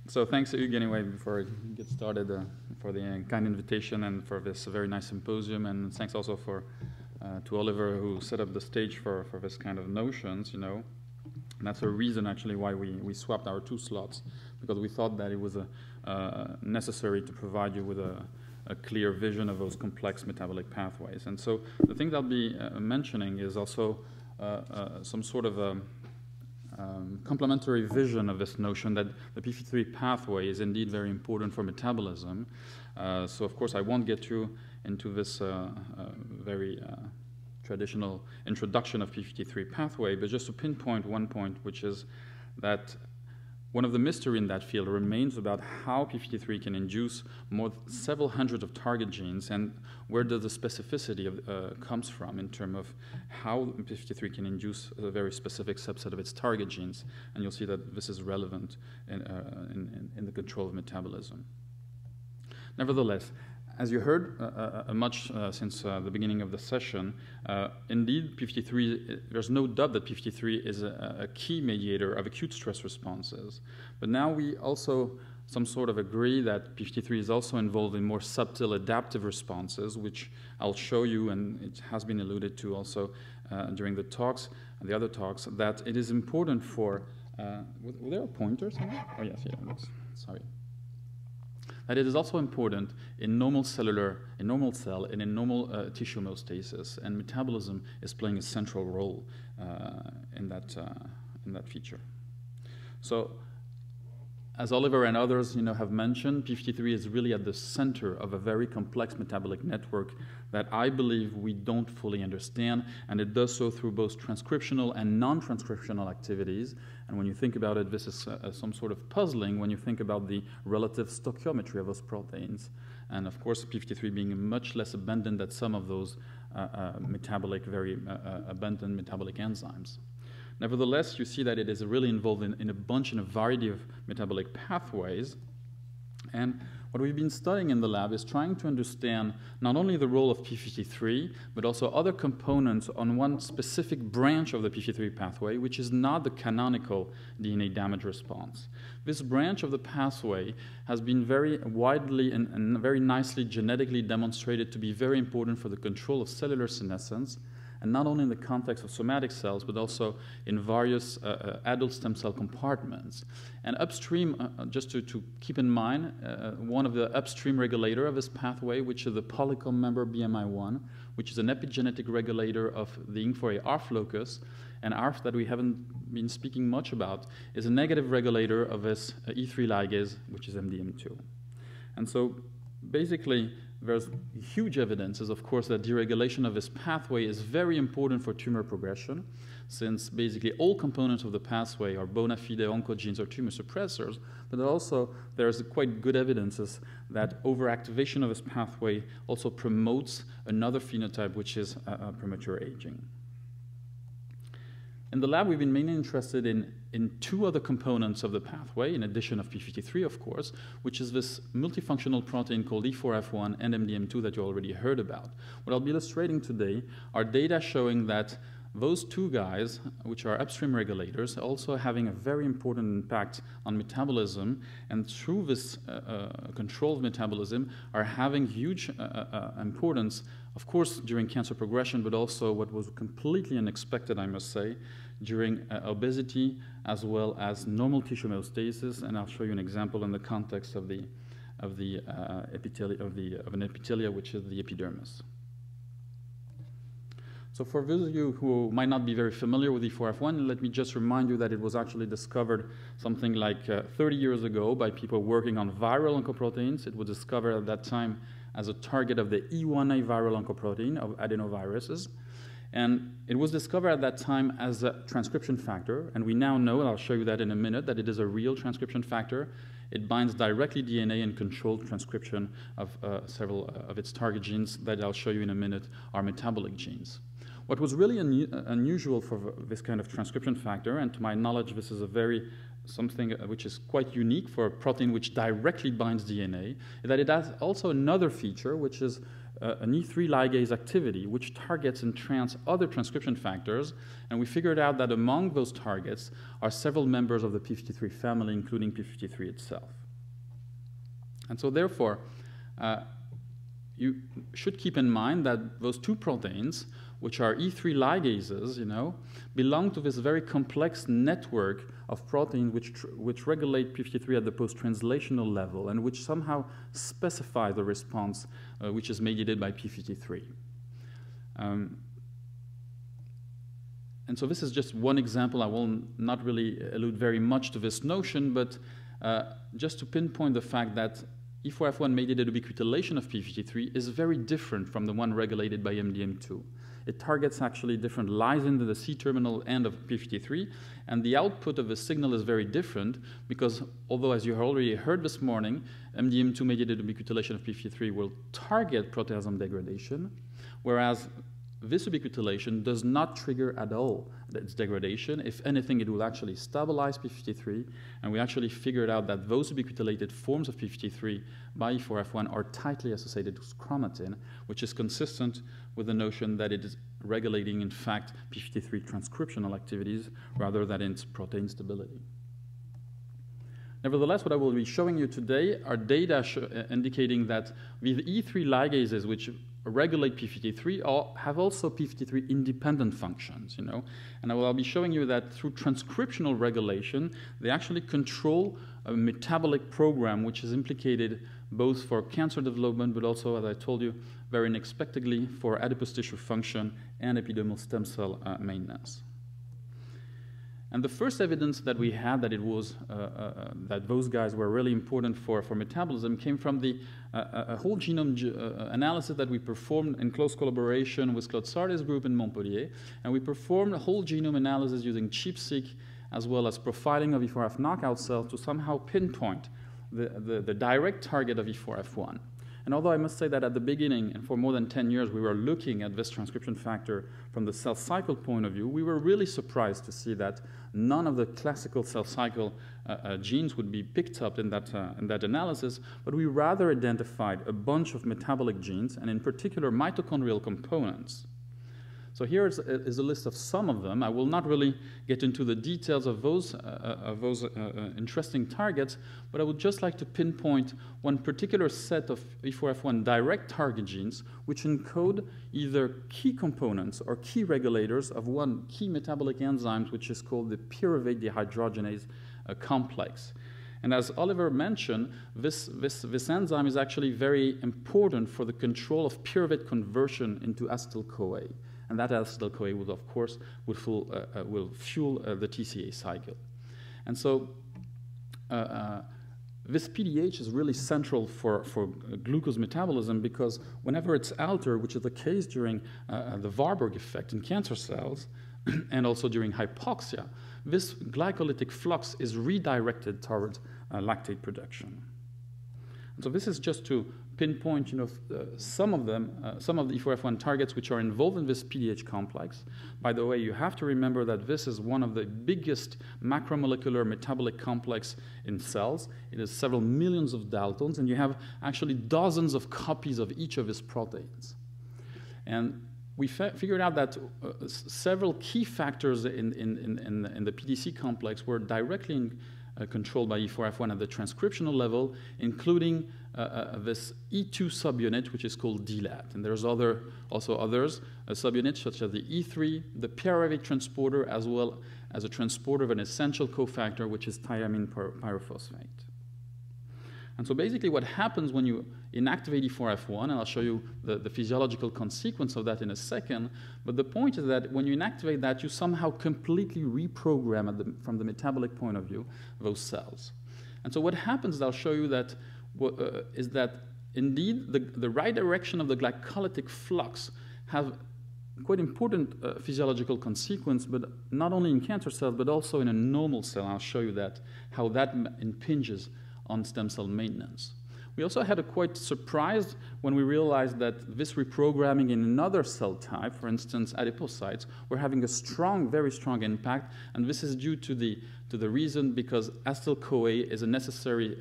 So thanks, Hugues, anyway, before I get started, for the kind invitation and for this very nice symposium. And thanks also to Oliver, who set up the stage for this kind of notions, you know. And that's a reason, actually, why we swapped our 2 slots, because we thought that it was necessary to provide you with a clear vision of those complex metabolic pathways. And so the thing that I'll be mentioning is also some sort of complementary vision of this notion that the P53 pathway is indeed very important for metabolism. So, of course, I won't get you into this very traditional introduction of P53 pathway, but just to pinpoint one point, which is that one of the mysteries in that field remains about how P53 can induce several hundreds of target genes, and where does the specificity comes from in terms of how P53 can induce a very specific subset of its target genes. And you'll see that this is relevant in the control of metabolism. Nevertheless, as you heard much since the beginning of the session, indeed, P53, there's no doubt that P53 is a key mediator of acute stress responses. But now we also some sort of agree that P53 is also involved in more subtle adaptive responses, which I'll show you, and it has been alluded to also during the talks, the other talks, that it is important for, were there a pointer somewhere? Oh yes, yeah, sorry. That it is also important in normal cell, and in normal tissue homeostasis, and metabolism is playing a central role in that feature. So, as Oliver and others have mentioned, P53 is really at the center of a very complex metabolic network that I believe we don't fully understand, and it does so through both transcriptional and non-transcriptional activities. And when you think about it, this is some sort of puzzling when you think about the relative stoichiometry of those proteins. And of course, P53 being much less abundant than some of those very abundant metabolic enzymes. Nevertheless, you see that it is really involved in a variety of metabolic pathways. And what we've been studying in the lab is trying to understand not only the role of P53, but also other components on one specific branch of the P53 pathway, which is not the canonical DNA damage response. This branch of the pathway has been very widely and very nicely genetically demonstrated to be very important for the control of cellular senescence, and not only in the context of somatic cells, but also in various adult stem cell compartments. And upstream, just to keep in mind, one of the upstream regulator of this pathway, which is the polycomb member BMI1, which is an epigenetic regulator of the INK4A ARF locus, and ARF that we haven't been speaking much about, is a negative regulator of this E3 ligase, which is MDM2. And so basically, there's huge evidence, of course, that deregulation of this pathway is very important for tumor progression, since basically all components of the pathway are bona fide oncogenes or tumor suppressors, but also there's quite good evidence that overactivation of this pathway also promotes another phenotype, which is premature aging. In the lab, we've been mainly interested in 2 other components of the pathway, in addition of P53, of course, which is this multifunctional protein called E4F1 and MDM2 that you already heard about. What I'll be illustrating today are data showing that those 2 guys, which are upstream regulators, are also having a very important impact on metabolism, and through this control of metabolism are having huge importance, of course, during cancer progression, but also what was completely unexpected, I must say, during obesity, as well as normal tissue homeostasis. And I'll show you an example in the context of an epithelia, which is the epidermis. So for those of you who might not be very familiar with E4F1, let me just remind you that it was actually discovered something like 30 years ago by people working on viral oncoproteins. It was discovered at that time as a target of the E1A viral oncoprotein of adenoviruses. And it was discovered at that time as a transcription factor, and we now know, and I'll show you that in a minute, that it is a real transcription factor. It binds directly DNA and controls transcription of several of its target genes that I'll show you in a minute are metabolic genes. What was really unusual for this kind of transcription factor, and to my knowledge this is something which is quite unique for a protein which directly binds DNA, is that it has also another feature, which is an E3 ligase activity which targets in trans other transcription factors, and we figured out that among those targets are several members of the P53 family, including P53 itself. And so therefore, you should keep in mind that those two proteins, which are E3 ligases, belong to this very complex network of proteins which regulate P53 at the post-translational level and which somehow specify the response which is mediated by P53. And so this is just one example. I will not really allude very much to this notion, but just to pinpoint the fact that E4F1 mediated ubiquitination of P53 is very different from the one regulated by MDM2. It targets actually different lysine in the C-terminal end of P53, and the output of the signal is very different because, although as you already heard this morning, MDM2-mediated ubiquitination of P53 will target proteasome degradation, whereas this ubiquitination does not trigger at all its degradation. If anything, it will actually stabilize P53, and we actually figured out that those ubiquitinated forms of P53 by E4F1 are tightly associated with chromatin, which is consistent with the notion that it is regulating, in fact, P53 transcriptional activities rather than its protein stability. Nevertheless, what I will be showing you today are data indicating that with E3 ligases, which regulate P53, have also P53 independent functions, And I will be showing you that through transcriptional regulation, they actually control a metabolic program which is implicated both for cancer development, but also, as I told you, very unexpectedly, for adipose tissue function and epidermal stem cell maintenance. And the first evidence that we had that it was that those guys were really important for metabolism came from the whole genome analysis that we performed in close collaboration with Claude Sardes' group in Montpellier. And we performed a whole genome analysis using ChIP-seq as well as profiling of E4F knockout cells to somehow pinpoint the direct target of E4F1. And although I must say that at the beginning, and for more than 10 years, we were looking at this transcription factor from the cell cycle point of view, we were really surprised to see that none of the classical cell cycle genes would be picked up in that analysis, but we rather identified a bunch of metabolic genes, and in particular mitochondrial components. So here is a list of some of them. I will not really get into the details of those interesting targets, but I would just like to pinpoint one particular set of E4F1 direct target genes which encode either key components or key regulators of one key metabolic enzyme which is called the pyruvate dehydrogenase complex. And as Oliver mentioned, this enzyme is actually very important for the control of pyruvate conversion into acetyl-CoA. And that acetyl-CoA will, of course, will fuel the TCA cycle. And so this PDH is really central for glucose metabolism because whenever it's altered, which is the case during the Warburg effect in cancer cells and also during hypoxia, this glycolytic flux is redirected towards lactate production. And so this is just to pinpoint, some of them, some of the E4F1 targets which are involved in this PDH complex. By the way, you have to remember that this is one of the biggest macromolecular metabolic complex in cells. It is several millions of Daltons, and you have actually dozens of copies of each of its proteins. And we figured out that several key factors in the PDC complex were directly controlled by E4F1 at the transcriptional level, including this E2 subunit, which is called DLAT. And there's also others, subunits such as the E3, the pyruvate transporter, as well as a transporter of an essential cofactor, which is thiamine pyrophosphate. And so basically what happens when you inactivate E4F1, and I'll show you the physiological consequence of that in a second, but the point is that when you inactivate that, you somehow completely reprogram from the metabolic point of view those cells. And so what happens, I'll show you that, is that indeed the right direction of the glycolytic flux have quite important physiological consequence, but not only in cancer cells, but also in a normal cell. I'll show you that, how that impinges on stem cell maintenance. We also had a quite surprise when we realized that this reprogramming in another cell type, for instance, adipocytes, were having a strong, very strong impact, and this is due to the reason because acetyl-CoA is a necessary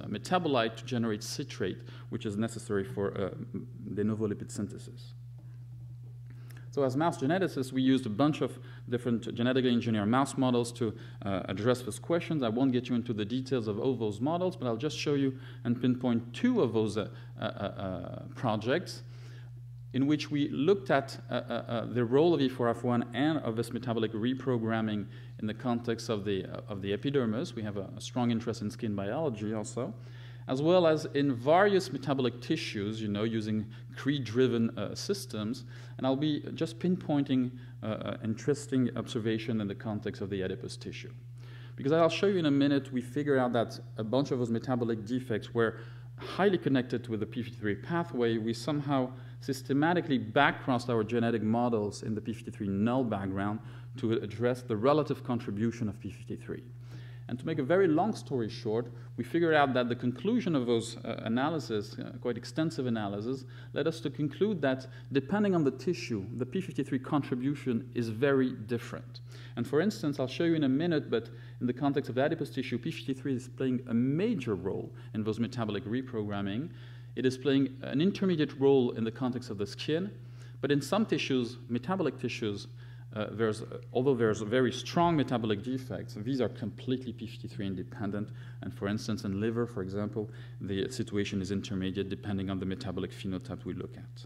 metabolite to generate citrate, which is necessary for de novo lipid synthesis. So as mouse geneticists, we used a bunch of different genetically engineered mouse models to address those questions. I won't get you into the details of all those models, but I'll just show you and pinpoint two of those projects in which we looked at the role of E4F1 and of this metabolic reprogramming in the context of the epidermis. We have a strong interest in skin biology also, as well as in various metabolic tissues, using Cree-driven systems. And I'll be just pinpointing interesting observation in the context of the adipose tissue. Because I'll show you in a minute, we figured out that a bunch of those metabolic defects were highly connected with the P53 pathway. We somehow systematically backcrossed our genetic models in the P53 null background to address the relative contribution of P53. And to make a very long story short, we figured out that the conclusion of those analyses, quite extensive analysis, led us to conclude that depending on the tissue, the P53 contribution is very different. And for instance, I'll show you in a minute, but in the context of the adipose tissue, P53 is playing a major role in those metabolic reprogramming. It is playing an intermediate role in the context of the skin, but in some tissues, metabolic tissues, although there's very strong metabolic defects, these are completely P53 independent. And for instance, in liver, for example, the situation is intermediate depending on the metabolic phenotype we look at.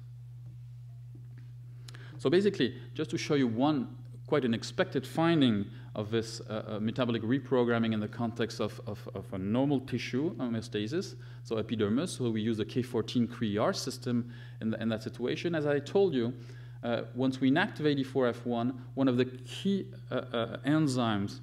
So basically, just to show you one quite unexpected finding of this metabolic reprogramming in the context of a normal tissue homeostasis, so epidermis, so we use the K14 Cree-R system in that situation. As I told you, once we inactivate E4F1, one of the key enzymes,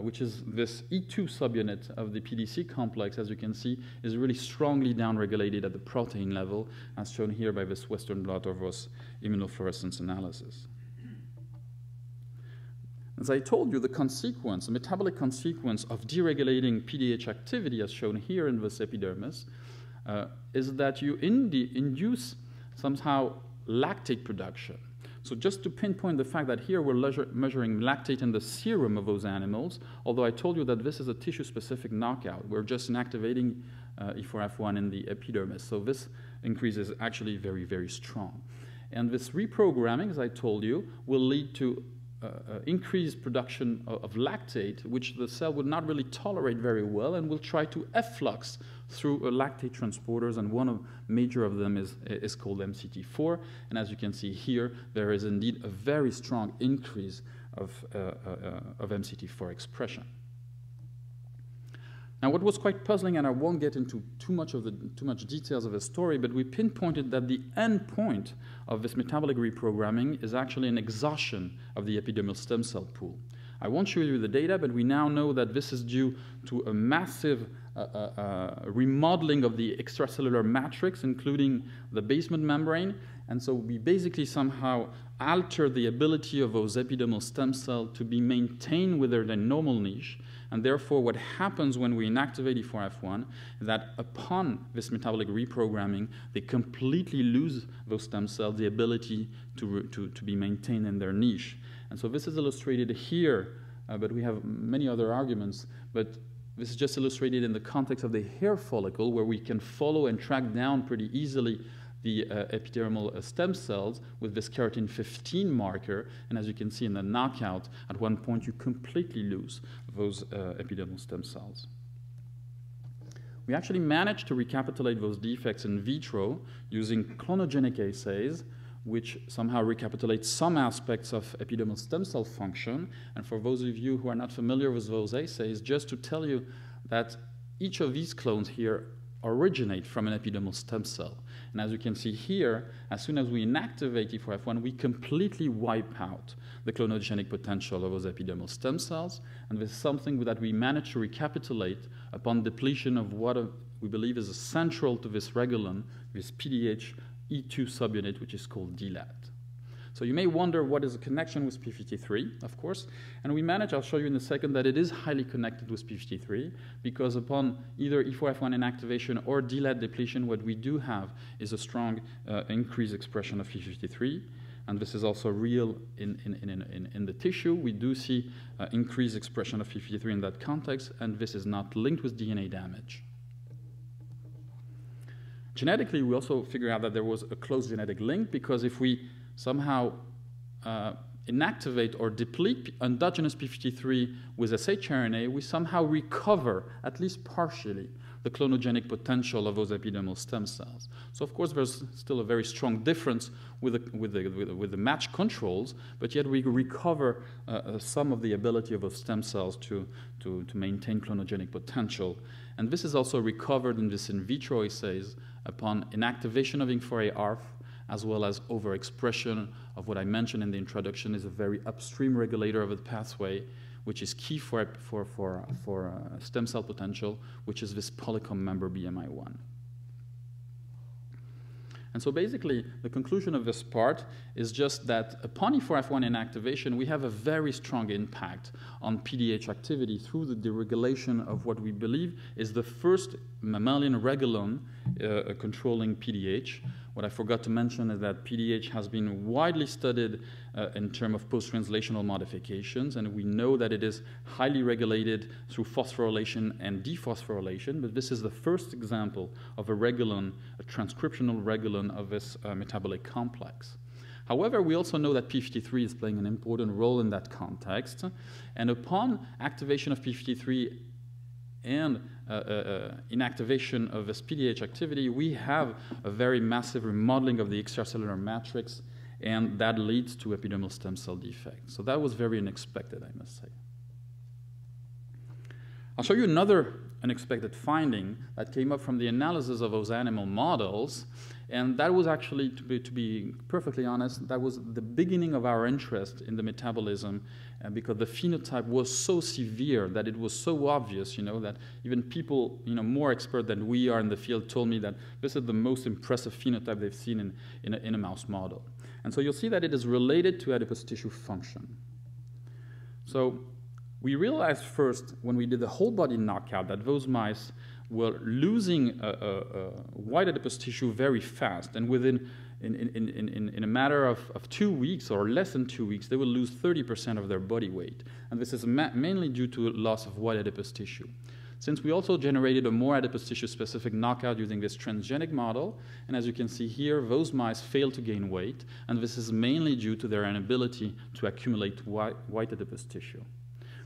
which is this E2 subunit of the PDC complex, as you can see, is really strongly downregulated at the protein level, as shown here by this Western blot of this immunofluorescence analysis. As I told you, the consequence, the metabolic consequence of deregulating PDH activity, as shown here in this epidermis, is that you induce somehow lactate production. So just to pinpoint the fact that here we're measuring lactate in the serum of those animals, although I told you that this is a tissue-specific knockout. We're just inactivating E4F1 in the epidermis. So this increase is actually very, very strong. And this reprogramming, as I told you, will lead to increased production of lactate, which the cell would not really tolerate very well and will try to efflux through lactate transporters, and one major of them is called MCT4. And as you can see here, there is indeed a very strong increase of MCT4 expression. Now, what was quite puzzling, and I won't get into too much details of the story, but we pinpointed that the end point of this metabolic reprogramming is actually an exhaustion of the epidermal stem cell pool. I won't show you the data, but we now know that this is due to a massive remodeling of the extracellular matrix, including the basement membrane. And so we basically somehow alter the ability of those epidermal stem cells to be maintained within their normal niche. And therefore, what happens when we inactivate E4F1 is that upon this metabolic reprogramming, they completely lose those stem cells the ability to be maintained in their niche. And so this is illustrated here, but we have many other arguments. But this is just illustrated in the context of the hair follicle, where we can follow and track down pretty easily the epidermal stem cells with this keratin 15 marker. And as you can see in the knockout, at one point you completely lose those epidermal stem cells. We actually managed to recapitulate those defects in vitro using clonogenic assays, which somehow recapitulate some aspects of epidermal stem cell function. And for those of you who are not familiar with those assays, just to tell you that each of these clones here originate from an epidermal stem cell. And as you can see here, as soon as we inactivate E4F1, we completely wipe out the clonogenic potential of those epidermal stem cells. And this is something that we managed to recapitulate upon depletion of what we believe is central to this regulum, this PDH E2 subunit, which is called DLAT. So you may wonder what is the connection with P53, of course, and we manage, I'll show you in a second, that it is highly connected with P53, because upon either E4F1 inactivation or delayed depletion, what we do have is a strong increased expression of P53, and this is also real in the tissue. We do see increased expression of P53 in that context, and this is not linked with DNA damage. Genetically, we also figured out that there was a close genetic link, because if we somehow inactivate or deplete endogenous P53 with shRNA, we somehow recover, at least partially, the clonogenic potential of those epidermal stem cells. So of course there's still a very strong difference with the match controls, but yet we recover some of the ability of those stem cells to maintain clonogenic potential. And this is also recovered in this in vitro assays upon inactivation of INK4A-ARF, as well as overexpression of what I mentioned in the introduction is a very upstream regulator of the pathway, which is key for stem cell potential, which is this polycomb member BMI1. And so basically, the conclusion of this part is just that upon E4F1 inactivation, we have a very strong impact on PDH activity through the deregulation of what we believe is the first mammalian regulon controlling PDH. What I forgot to mention is that PDH has been widely studied in terms of post-translational modifications, and we know that it is highly regulated through phosphorylation and dephosphorylation, but this is the first example of a regulon, a transcriptional regulon of this metabolic complex. However, we also know that P53 is playing an important role in that context, and upon activation of P53 and inactivation of this PDH activity, we have a very massive remodeling of the extracellular matrix, and that leads to epidermal stem cell defect. So that was very unexpected, I must say. I'll show you another unexpected finding that came up from the analysis of those animal models, and that was actually, to be perfectly honest, that was the beginning of our interest in the metabolism, because the phenotype was so severe that it was so obvious, that even people, more expert than we are in the field told me that this is the most impressive phenotype they've seen in a mouse model. And so you'll see that it is related to adipose tissue function. So we realized first, when we did the whole body knockout, that those mice were losing white adipose tissue very fast, and within in a matter of 2 weeks or less than 2 weeks, they will lose 30% of their body weight, and this is mainly due to loss of white adipose tissue. Since we also generated a more adipose tissue specific knockout using this transgenic model, and as you can see here, those mice fail to gain weight, and this is mainly due to their inability to accumulate white adipose tissue.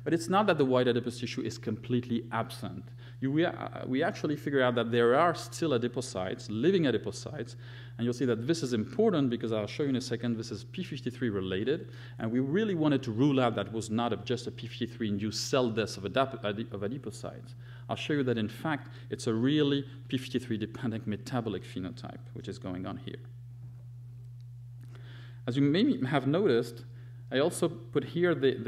But it's not that the white adipose tissue is completely absent. We actually figure out that there are still adipocytes, living adipocytes, and you'll see that this is important because I'll show you in a second, this is P53 related, and we really wanted to rule out that was not just a P53-induced cell death of adipocytes. I'll show you that in fact, it's a really P53-dependent metabolic phenotype, which is going on here. As you may have noticed, I also put here the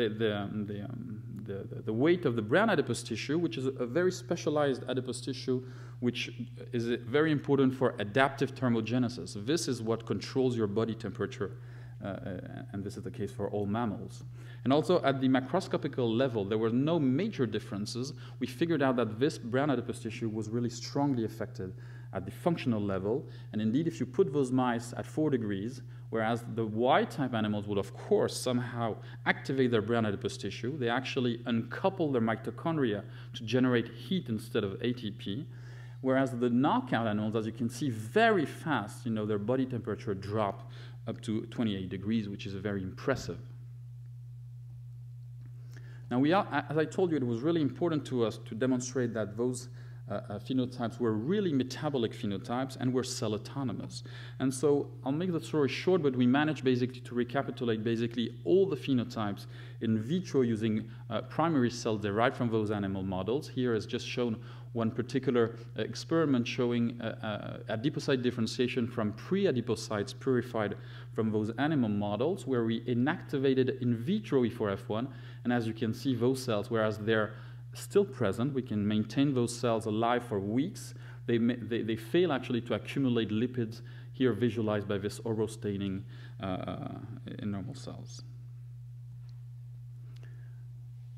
weight of the brown adipose tissue, which is a very specialized adipose tissue, which is very important for adaptive thermogenesis. This is what controls your body temperature, and this is the case for all mammals. And also at the macroscopical level, there were no major differences. We figured out that this brown adipose tissue was really strongly affected at the functional level, and indeed if you put those mice at 4 degrees, whereas the wild-type animals would, of course, somehow activate their brown adipose tissue. They actually uncouple their mitochondria to generate heat instead of ATP, whereas the knockout animals, as you can see, very fast, their body temperature dropped up to 28 degrees, which is very impressive. Now, as I told you, it was really important to us to demonstrate that those phenotypes were really metabolic phenotypes and were cell autonomous. And so I'll make the story short, but we managed basically to recapitulate basically all the phenotypes in vitro using primary cells derived from those animal models. Here is just shown one particular experiment showing adipocyte differentiation from pre-adipocytes purified from those animal models, where we inactivated in vitro E4F1, and as you can see, those cells, whereas they're still present, we can maintain those cells alive for weeks. They fail actually to accumulate lipids here visualized by this oral staining in normal cells.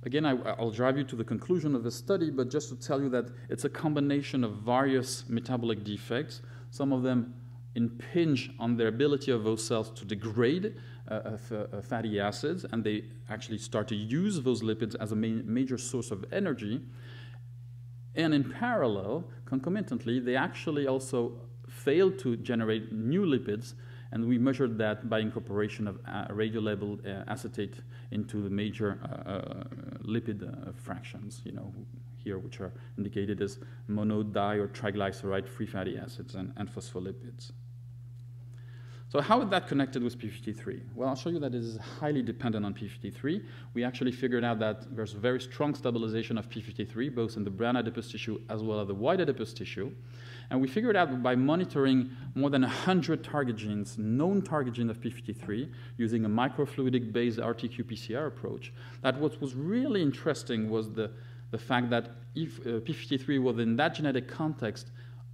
Again, I'll drive you to the conclusion of the study, but just to tell you that it's a combination of various metabolic defects. Some of them impinge on the ability of those cells to degrade fatty acids, and they actually start to use those lipids as a major source of energy. And in parallel, concomitantly, they actually also fail to generate new lipids, and we measured that by incorporation of radio-labeled acetate into the major lipid fractions, here, which are indicated as mono, di, or triglyceride-free fatty acids and phospholipids. So how is that connected with P53? Well, I'll show you that it is highly dependent on P53. We actually figured out that there's very strong stabilization of P53, both in the brown adipose tissue as well as the white adipose tissue. And we figured out by monitoring more than 100 target genes, known target genes of P53, using a microfluidic-based RT-qPCR approach, that what was really interesting was the fact that if P53 was in that genetic context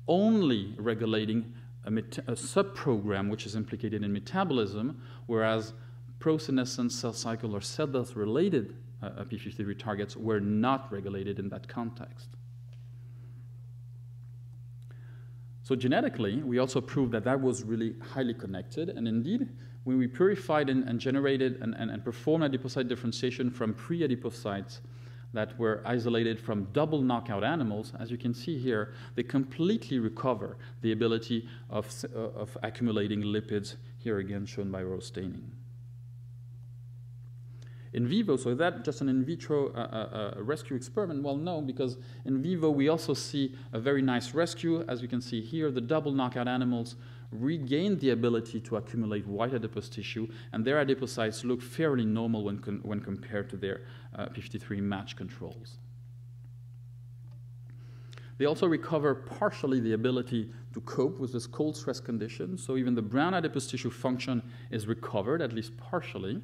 only regulating a subprogram which is implicated in metabolism, whereas prosenescence, cell cycle, or cell death-related P53 targets were not regulated in that context. So genetically, we also proved that that was really highly connected, and indeed, when we purified and generated and performed adipocyte differentiation from pre-adipocytes that were isolated from double knockout animals, as you can see here, they completely recover the ability of accumulating lipids, here again shown by row staining. In vivo, so that's just an in vitro rescue experiment? Well, no, because in vivo we also see a very nice rescue. As you can see here, the double knockout animals regained the ability to accumulate white adipose tissue, and their adipocytes look fairly normal when compared to their P53 match controls. They also recover partially the ability to cope with this cold stress condition, so even the brown adipose tissue function is recovered, at least partially.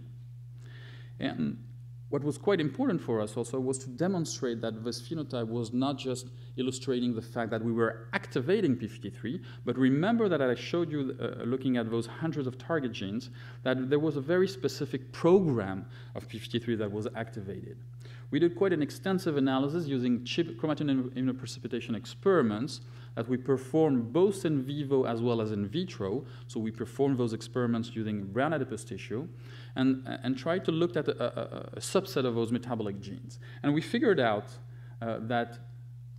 And what was quite important for us also was to demonstrate that this phenotype was not just illustrating the fact that we were activating P53, but remember that I showed you, looking at those hundreds of target genes, that there was a very specific program of P53 that was activated. We did quite an extensive analysis using chromatin immunoprecipitation experiments that we performed both in vivo as well as in vitro. So we performed those experiments using brown adipose tissue and tried to look at a subset of those metabolic genes. And we figured out that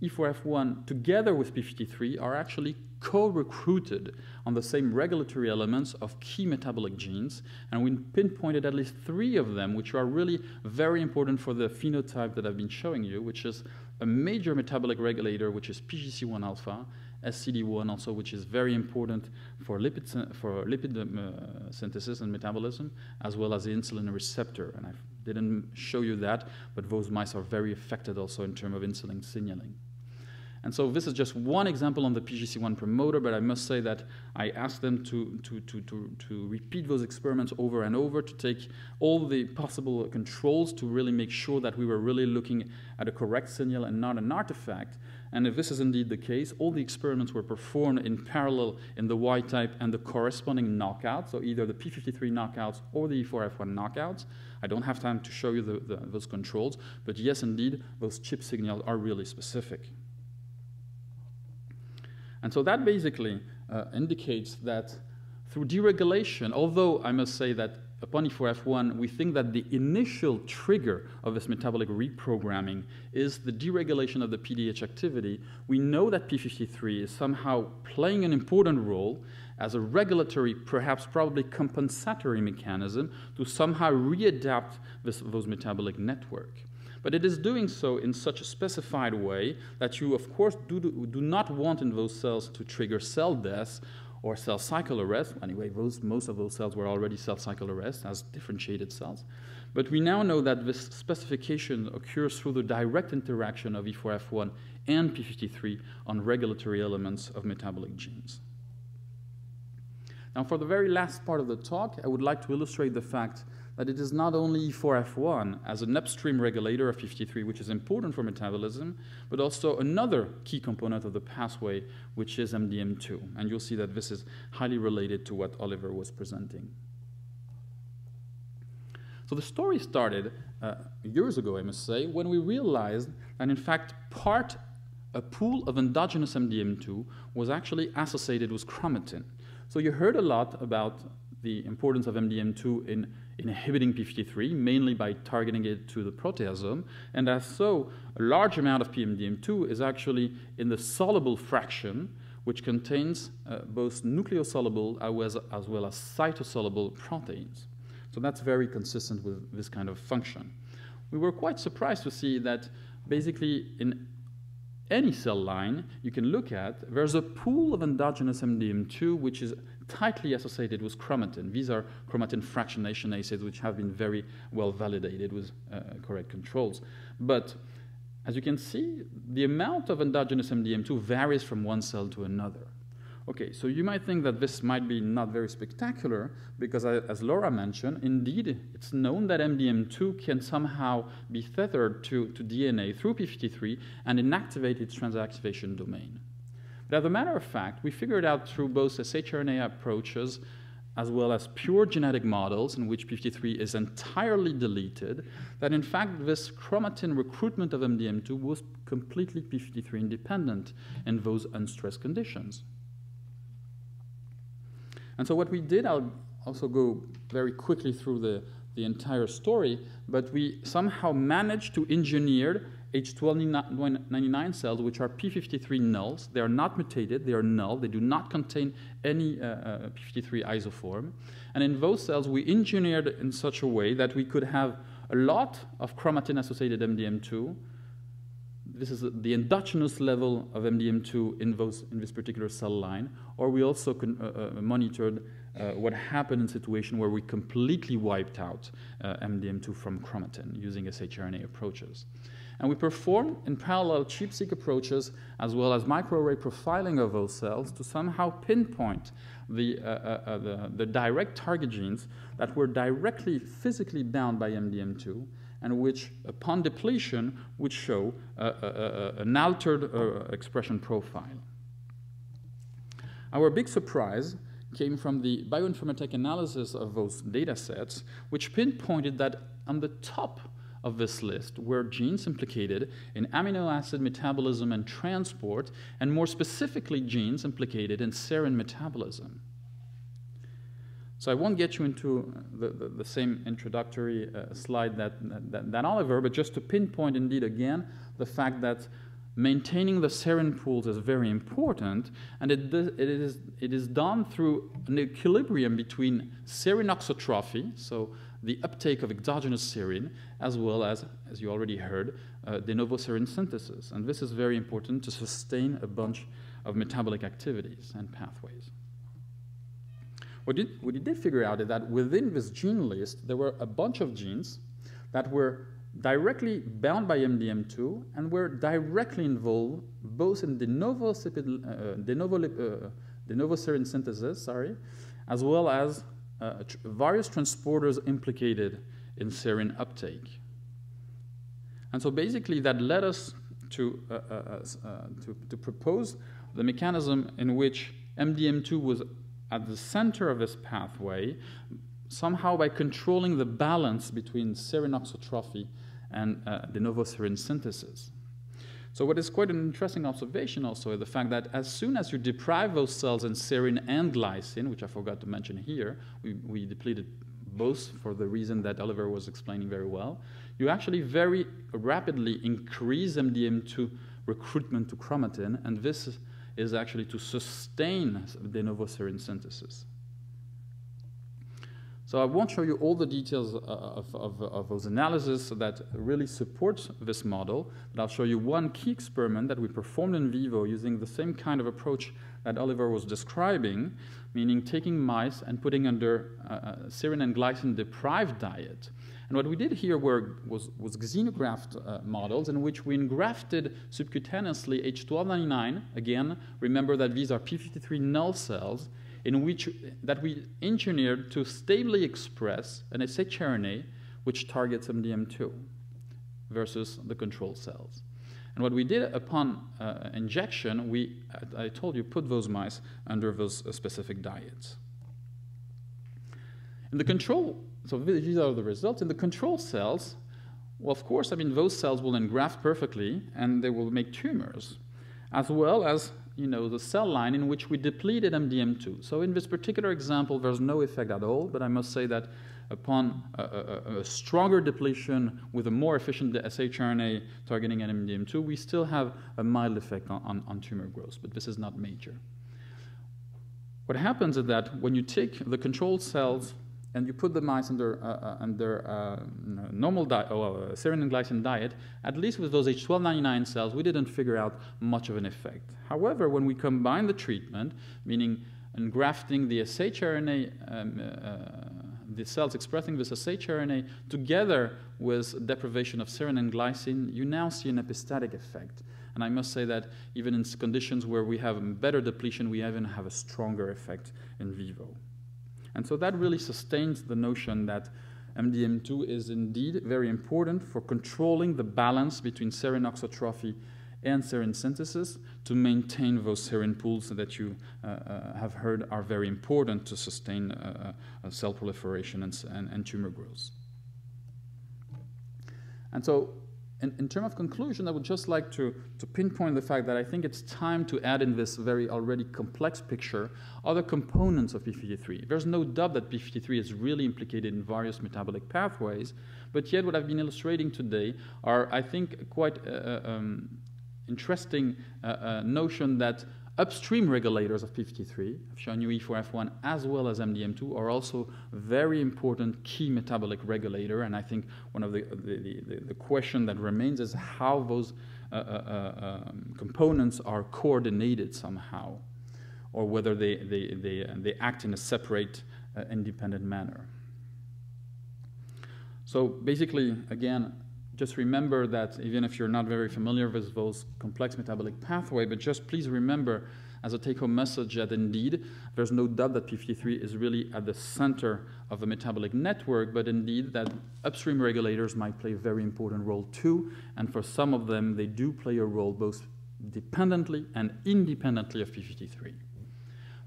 E4F1 together with P53 are actually co-recruited on the same regulatory elements of key metabolic genes, and we pinpointed at least 3 of them, which are really very important for the phenotype that I've been showing you, which is a major metabolic regulator, which is PGC1 alpha, SCD1 also, which is very important for lipid synthesis and metabolism, as well as the insulin receptor. And I didn't show you that, but those mice are very affected also in terms of insulin signaling. And so this is just one example on the PGC1 promoter, but I must say that I asked them to repeat those experiments over and over, to take all the possible controls to really make sure that we were really looking at a correct signal and not an artifact. And if this is indeed the case, all the experiments were performed in parallel in the Y type and the corresponding knockouts, so either the P53 knockouts or the E4F1 knockouts. I don't have time to show you those controls, but yes, indeed, those chip signals are really specific. And so that basically indicates that through deregulation, although I must say that upon E4F1, we think that the initial trigger of this metabolic reprogramming is the deregulation of the PDH activity, we know that P53 is somehow playing an important role as a regulatory, perhaps probably compensatory mechanism to somehow readapt those metabolic network. But it is doing so in such a specified way that you, of course, do not want in those cells to trigger cell death or cell cycle arrest. Anyway, most of those cells were already cell cycle arrest as differentiated cells. But we now know that this specification occurs through the direct interaction of E4F1 and P53 on regulatory elements of metabolic genes. Now, for the very last part of the talk, I would like to illustrate the fact that it is not only E4F1 as an upstream regulator of p53, which is important for metabolism, but also another key component of the pathway, which is MDM2. And you'll see that this is highly related to what Oliver was presenting. So the story started years ago, I must say, when we realized that in fact a pool of endogenous MDM2 was actually associated with chromatin. So you heard a lot about the importance of MDM2 in inhibiting p53, mainly by targeting it to the proteasome, and as so, a large amount of PMDM2 is actually in the soluble fraction, which contains both nucleosoluble as well as cytosoluble proteins. So that's very consistent with this kind of function. We were quite surprised to see that basically in any cell line you can look at, there's a pool of endogenous MDM2 which is tightly associated with chromatin. These are chromatin fractionation assays which have been very well validated with correct controls. But as you can see, the amount of endogenous MDM2 varies from one cell to another. Okay, so you might think that this might be not very spectacular because, as Laura mentioned, indeed, it's known that MDM2 can somehow be tethered to DNA through p53 and inactivate its transactivation domain. But as a matter of fact, we figured out through both shRNA approaches as well as pure genetic models in which p53 is entirely deleted, that in fact this chromatin recruitment of MDM2 was completely p53 independent in those unstressed conditions. And so what we did, I'll also go very quickly through the entire story, but we somehow managed to engineer H1299 cells, which are p53 nulls. They are not mutated, they are null, they do not contain any p53 isoform. And in those cells, we engineered in such a way that we could have a lot of chromatin-associated MDM2. This is the endogenous level of MDM2 in this particular cell line, or we also monitored what happened in a situation where we completely wiped out MDM2 from chromatin using shRNA approaches. And we performed in parallel ChIP-seq approaches as well as microarray profiling of those cells to somehow pinpoint the direct target genes that were directly physically bound by MDM2 and which, upon depletion, would show an altered expression profile. Our big surprise came from the bioinformatic analysis of those data sets, which pinpointed that on the top of this list were genes implicated in amino acid metabolism and transport, and more specifically genes implicated in serine metabolism. So I won't get you into the same introductory slide that Oliver, but just to pinpoint indeed again the fact that maintaining the serine pools is very important, and it is done through an equilibrium between serine oxotrophy, so the uptake of exogenous serine, as well as you already heard, de novo serine synthesis. And this is very important to sustain a bunch of metabolic activities and pathways. What we did figure out is that within this gene list, there were a bunch of genes that were directly bound by MDM2 and were directly involved both in de novo serine synthesis, as well as various transporters implicated in serine uptake. And so basically that led us to propose the mechanism in which MDM2 was at the center of this pathway, somehow by controlling the balance between serine oxotrophy and de novo serine synthesis. So what is quite an interesting observation also is the fact that as soon as you deprive those cells in serine and glycine, which I forgot to mention here, we depleted both for the reason that Oliver was explaining very well, you actually very rapidly increase MDM2 recruitment to chromatin, and this is actually to sustain de novo serine synthesis. So I won't show you all the details of those analyses that really support this model, but I'll show you one key experiment that we performed in vivo using the same kind of approach that Oliver was describing, meaning taking mice and putting under serine and glycine deprived diet. And what we did here was xenograft models in which we engrafted subcutaneously H1299. Again, remember that these are p53 null cells that we engineered to stably express an shRNA which targets MDM2 versus the control cells. And what we did upon injection, I told you, put those mice under those specific diets. In the control, so these are the results. In the control cells, well, of course, I mean, those cells will engraft perfectly and they will make tumors, as well as, you know, the cell line in which we depleted MDM2. So in this particular example, there's no effect at all, but I must say that upon a stronger depletion with a more efficient shRNA targeting MDM2, we still have a mild effect on tumor growth, but this is not major. What happens is that when you take the control cells and you put the mice under normal diet, or serine and glycine diet, at least with those H1299 cells, we didn't figure out much of an effect. However, when we combine the treatment, meaning engrafting the shRNA, the cells expressing this shRNA together with deprivation of serine and glycine, you now see an epistatic effect. And I must say that even in conditions where we have better depletion, we even have a stronger effect in vivo. And so that really sustains the notion that MDM2 is indeed very important for controlling the balance between serine oxotrophy and serine synthesis to maintain those serine pools that you have heard are very important to sustain cell proliferation and tumor growth. And so in terms of conclusion, I would just like to pinpoint the fact that I think it's time to add in this very already complex picture other components of P53. There's no doubt that P53 is really implicated in various metabolic pathways, but yet what I've been illustrating today are, I think, quite interesting notion that upstream regulators of P53, I've shown you E4F1 as well as MDM2, are also very important key metabolic regulator. And I think one of the question that remains is how those components are coordinated somehow, or whether they act in a separate, independent manner. So basically, again, just remember that even if you're not very familiar with those complex metabolic pathways, but just please remember as a take-home message that indeed there's no doubt that P53 is really at the center of the metabolic network, but indeed that upstream regulators might play a very important role too, and for some of them they do play a role both dependently and independently of P53.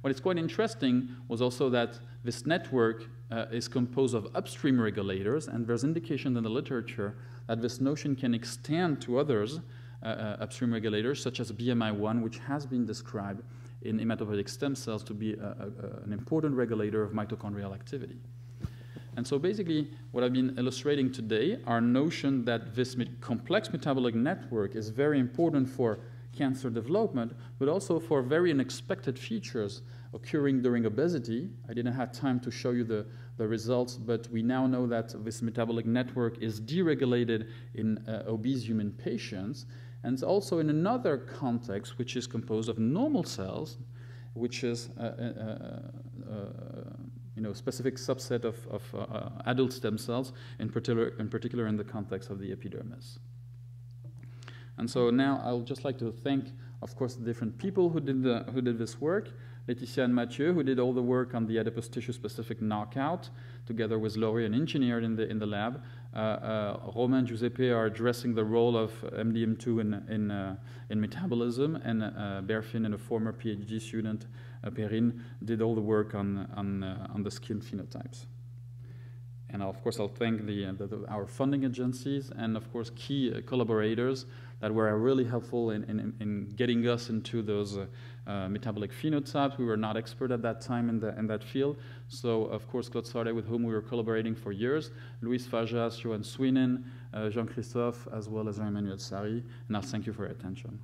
What is quite interesting was also that this network is composed of upstream regulators, and there's indication in the literature that this notion can extend to others, upstream regulators, such as BMI1, which has been described in hematopoietic stem cells to be an important regulator of mitochondrial activity. And so basically, what I've been illustrating today are notion that this complex metabolic network is very important for cancer development, but also for very unexpected features occurring during obesity. I didn't have time to show you the results, but we now know that this metabolic network is deregulated in obese human patients, and also in another context, which is composed of normal cells, which is a specific subset of adult stem cells, in particular in the context of the epidermis. And so now I would just like to thank, of course, the different people who did this work. Laetitia and Mathieu, who did all the work on the adipose tissue-specific knockout, together with Laurie, an engineer in the lab. Romain and Giuseppe are addressing the role of MDM2 in metabolism, and Berfin and a former PhD student, Perrine, did all the work on the skin phenotypes. And of course, I'll thank our funding agencies and, of course, key collaborators that were really helpful in getting us into those metabolic phenotypes. We were not expert at that time in that field. So, of course, Claude Sardet, with whom we were collaborating for years, Louise Fajas, Johan Swinen, Jean-Christophe, as well as Jean-Emmanuel Sari. And I'll thank you for your attention.